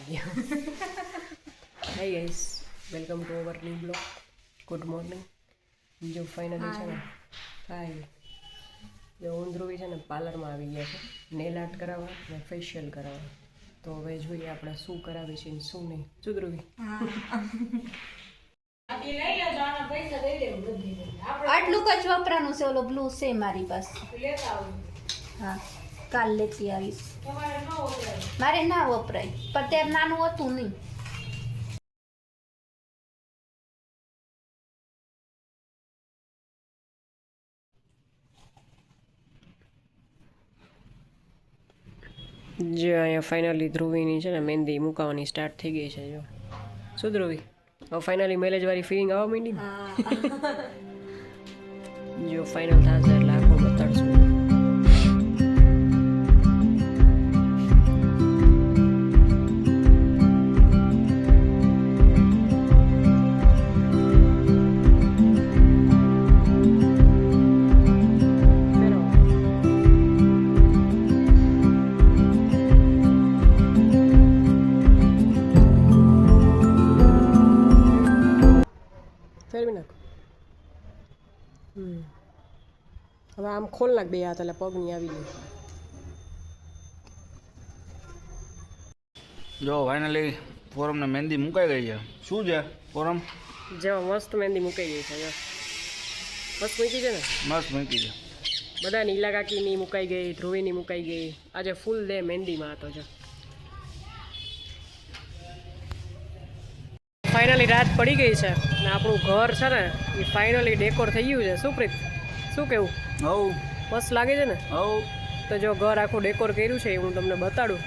ગયો. Hi guys, welcome to our new blog. Good morning. જો finally છે ને હાય જો હું ધ્રુવી છે ને પાર્લરમાં આવી ગયા છે નેલ આર્ટ કરાવવા અને ફેશિયલ કરાવવા. તો હવે જોઈએ આપણે શું કરાવી છે ને શું નહીં. શું ધ્રુવી? આટલું જ વપરાનું છે. ઓલો બ્લુ છે મારી પાસે. હા, કાલ લેતી આવીશ. મારે ના વપરાય પણ ત્યારે નાનું હતું નહીં. જે અહીંયા ફાઇનલી ધ્રુવીની છે ને મહેંદી મુકાવાની સ્ટાર્ટ થઈ ગઈ છે. જો શું ધ્રુવી, હવે ફાઇનલી મેલેજવાળી ફિલિંગ આવવા માંડી ને. જો ફાઇનલ થશે એટલે આખું બતાડશું. ફેરવી નાખ. હવે આમ ખોલ નાખ બે હાથ એટલે પગ નહીં આવી જાય. જો ફાઇનલી ફોરમને મહેંદી મુકાઈ ગઈ છે. શું છે ફોરમ? જેવા મસ્ત મહેંદી મુકાઈ ગઈ છે. જો મસ્ત મૂકી છે ને, મસ્ત મૂકી છે. બધા નીલા કાકીની મુકાઈ ગઈ, ધ્રુવીની મુકાઈ ગઈ. આજે ફૂલ ડે મહેંદીમાં હતો. જો ફાઇનલી રાત પડી ગઈ છે ને આપણું ઘર છે ને એ ફાઇનલી ડેકોર થઈ ગયું છે. શું પ્રીત, શું કેવું? હવ મસ્ત લાગે છે ને. હવ તો જો ઘર આખું ડેકોર કર્યું છે એ હું તમને બતાડું.